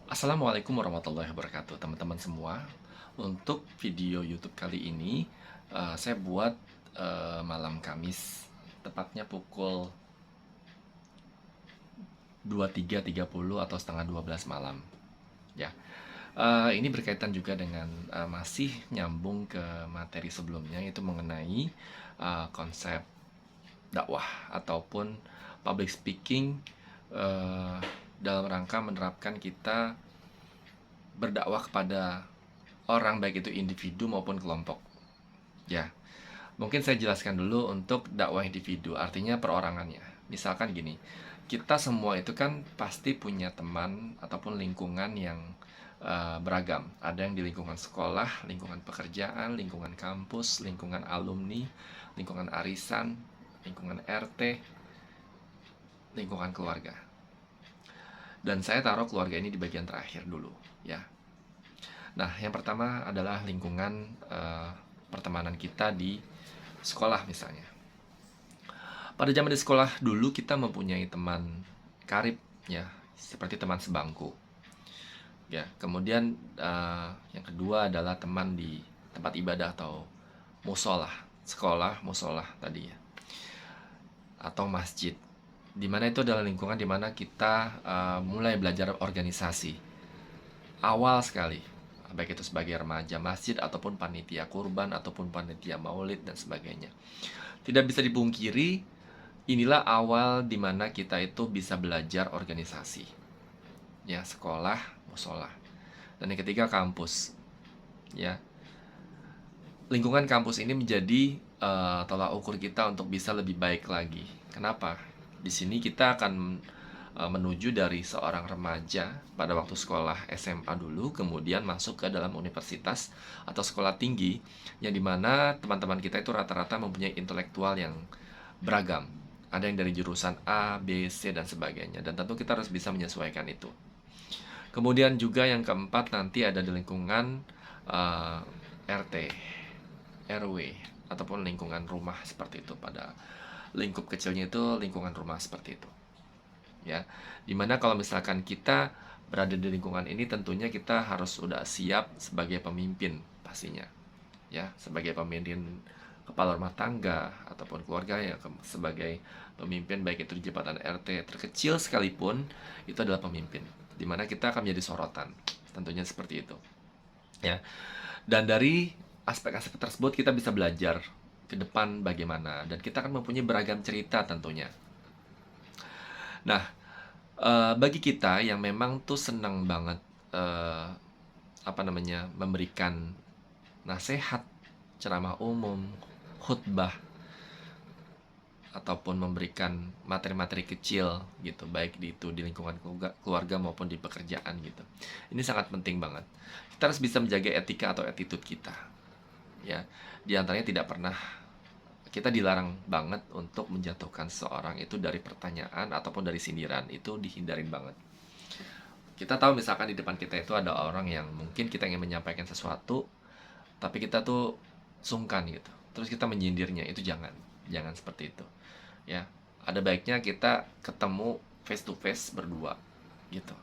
Assalamualaikum warahmatullahi wabarakatuh, teman-teman semua. Untuk video YouTube kali ini, saya buat malam Kamis, tepatnya pukul 23.30 atau setengah 12 malam. Ya, ini berkaitan juga dengan masih nyambung ke materi sebelumnya, yaitu mengenai konsep dakwah ataupun public speaking eh, dalam rangka menerapkan kita berdakwah kepada orang, baik itu individu maupun kelompok. Ya, mungkin saya jelaskan dulu untuk dakwah individu, artinya perorangannya. Misalkan gini, kita semua itu kan pasti punya teman ataupun lingkungan yang beragam. Ada yang di lingkungan sekolah, lingkungan pekerjaan, lingkungan kampus, lingkungan alumni, lingkungan arisan, lingkungan RT, lingkungan keluarga. Dan saya taruh keluarga ini di bagian terakhir dulu, ya. Nah, yang pertama adalah lingkungan pertemanan kita di sekolah misalnya. Pada zaman di sekolah dulu kita mempunyai teman karib, ya, seperti teman sebangku. Ya, kemudian yang kedua adalah teman di tempat ibadah atau musola, sekolah, musola tadi ya, atau masjid. Dimana itu adalah lingkungan dimana kita mulai belajar organisasi. Awal sekali, baik itu sebagai remaja masjid ataupun panitia kurban ataupun panitia maulid dan sebagainya. Tidak bisa dipungkiri, inilah awal dimana kita itu bisa belajar organisasi, ya, sekolah, musola. Dan yang ketiga, kampus, ya. Lingkungan kampus ini menjadi tolak ukur kita untuk bisa lebih baik lagi. Kenapa? Di sini kita akan menuju dari seorang remaja pada waktu sekolah SMA dulu, kemudian masuk ke dalam universitas atau sekolah tinggi, yang dimana teman-teman kita itu rata-rata mempunyai intelektual yang beragam. Ada yang dari jurusan A, B, C, dan sebagainya. Dan tentu kita harus bisa menyesuaikan itu. Kemudian juga yang keempat nanti ada di lingkungan RT, RW, ataupun lingkungan rumah seperti itu. Pada lingkup kecilnya itu lingkungan rumah seperti itu, ya. Dimana kalau misalkan kita berada di lingkungan ini, tentunya kita harus sudah siap sebagai pemimpin pastinya, ya, sebagai pemimpin kepala rumah tangga ataupun keluarga, ya, sebagai pemimpin baik itu di jabatan RT terkecil sekalipun itu adalah pemimpin, dimana kita akan menjadi sorotan, tentunya seperti itu, ya. Dan dari aspek-aspek tersebut kita bisa belajar ke depan bagaimana, dan kita akan mempunyai beragam cerita tentunya. Nah, bagi kita yang memang tuh senang banget memberikan nasihat, ceramah umum, khutbah, ataupun memberikan materi-materi kecil gitu, baik di lingkungan keluarga maupun di pekerjaan gitu. Ini sangat penting banget. Kita harus bisa menjaga etika atau attitude kita, ya. Di antaranya tidak pernah kita dilarang banget untuk menjatuhkan seseorang itu dari pertanyaan ataupun dari sindiran, itu dihindarin banget. Kita tahu misalkan di depan kita itu ada orang yang mungkin kita ingin menyampaikan sesuatu, tapi kita tuh sungkan gitu, terus kita menyindirnya, itu jangan seperti itu, ya. Ada baiknya kita ketemu face to face berdua gitu.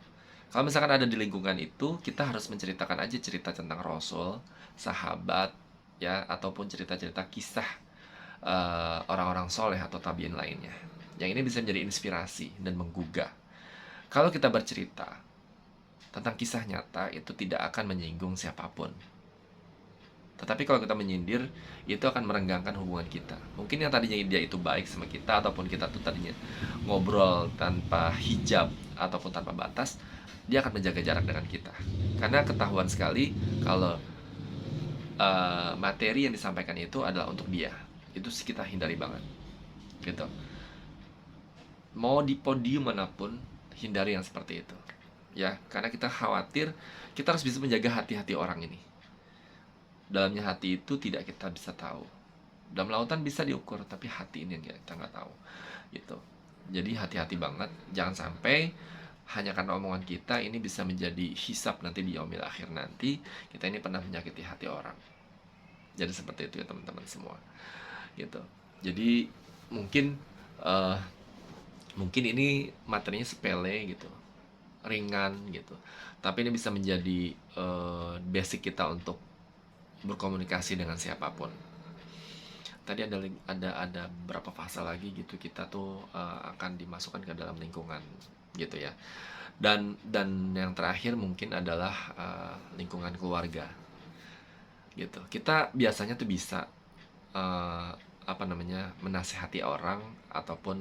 Kalau misalkan ada di lingkungan itu, kita harus menceritakan aja cerita tentang Rasul, sahabat, ya, ataupun cerita-cerita kisah orang-orang soleh atau tabiin lainnya. Yang ini bisa menjadi inspirasi dan menggugah. Kalau kita bercerita tentang kisah nyata, itu tidak akan menyinggung siapapun. Tetapi kalau kita menyindir, itu akan merenggangkan hubungan kita. Mungkin yang tadinya dia itu baik sama kita, ataupun kita tuh tadinya ngobrol tanpa hijab ataupun tanpa batas, dia akan menjaga jarak dengan kita. Karena ketahuan sekali kalau materi yang disampaikan itu adalah untuk dia. Itu kita hindari banget, gitu. Mau di podium manapun, hindari yang seperti itu, ya. Karena kita khawatir, kita harus bisa menjaga hati-hati orang ini. Dalamnya hati itu tidak kita bisa tahu. Dalam lautan bisa diukur, tapi hati ini yang kita nggak tahu, gitu. Jadi hati-hati banget, jangan sampai hanya karena omongan kita ini bisa menjadi hisab nanti di yaumil akhir nanti, kita ini pernah menyakiti hati orang. Jadi seperti itu ya teman-teman semua, gitu. Jadi mungkin mungkin ini materinya sepele gitu, ringan gitu. Tapi ini bisa menjadi basic kita untuk berkomunikasi dengan siapapun. Tadi ada berapa fase lagi gitu kita tuh akan dimasukkan ke dalam lingkungan gitu ya. Dan yang terakhir mungkin adalah lingkungan keluarga gitu. Kita biasanya tuh bisa eh, apa namanya, menasehati orang ataupun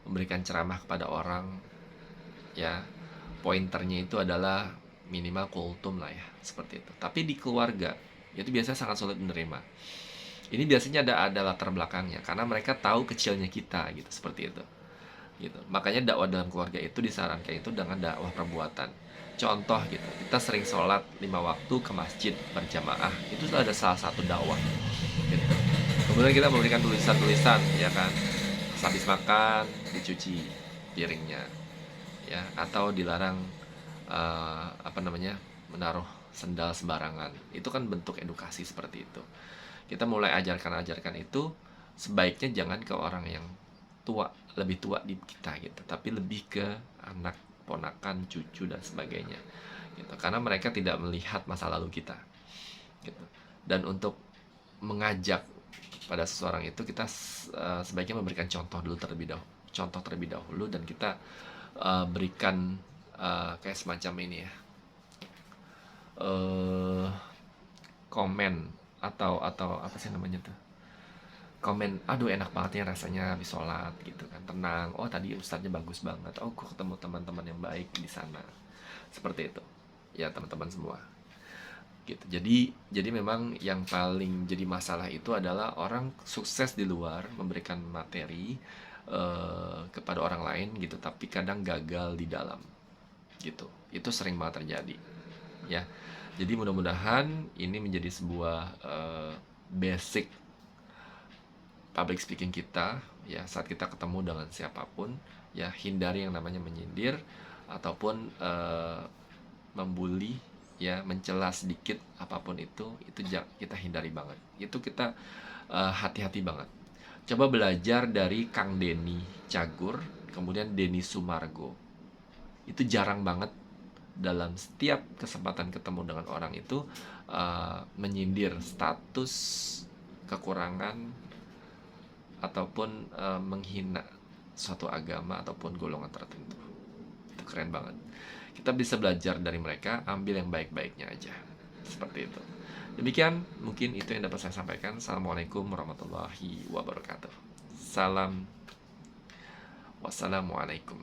memberikan ceramah kepada orang ya. Pointernya itu adalah minimal kultum lah ya, seperti itu. Tapi di keluarga itu biasanya sangat sulit menerima. Ini biasanya ada latar belakangnya karena mereka tahu kecilnya kita gitu, seperti itu gitu. Makanya dakwah dalam keluarga itu disarankan itu dengan dakwah perbuatan. Contoh gitu, kita sering sholat 5 waktu ke masjid berjamaah, itu ada salah satu dakwah gitu. Kemudian kita memberikan tulisan-tulisan ya kan, habis makan dicuci piringnya ya, atau dilarang apa namanya, menaruh sendal sembarangan. Itu kan bentuk edukasi seperti itu. Kita mulai ajarkan itu sebaiknya jangan ke orang yang tua, lebih tua di kita gitu, tapi lebih ke anak, ponakan, cucu dan sebagainya gitu. Karena mereka tidak melihat masa lalu kita gitu. Dan untuk mengajak pada seseorang itu kita sebaiknya memberikan contoh terlebih dahulu dan kita berikan kayak semacam ini ya, eh komen atau apa sih namanya tuh, komen, aduh enak banget ya rasanya habis sholat gitu kan, tenang, oh tadi ustadznya bagus banget, oh gue ketemu teman-teman yang baik di sana, seperti itu ya teman-teman semua gitu. Jadi memang yang paling jadi masalah itu adalah orang sukses di luar memberikan materi kepada orang lain gitu, tapi kadang gagal di dalam gitu. Itu sering banget terjadi ya. Jadi mudah-mudahan ini menjadi sebuah basic public speaking kita ya, saat kita ketemu dengan siapapun ya. Hindari yang namanya menyindir ataupun membuli ya, mencela sedikit apapun itu kita hindari banget. Itu kita hati-hati banget. Coba belajar dari Kang Denny Cagur, kemudian Denny Sumargo. Itu jarang banget dalam setiap kesempatan ketemu dengan orang itu menyindir status, kekurangan, ataupun menghina suatu agama ataupun golongan tertentu. Itu keren banget. Kita bisa belajar dari mereka, ambil yang baik-baiknya aja. Seperti itu. Demikian mungkin itu yang dapat saya sampaikan. Assalamualaikum warahmatullahi wabarakatuh. Salam. Wassalamualaikum.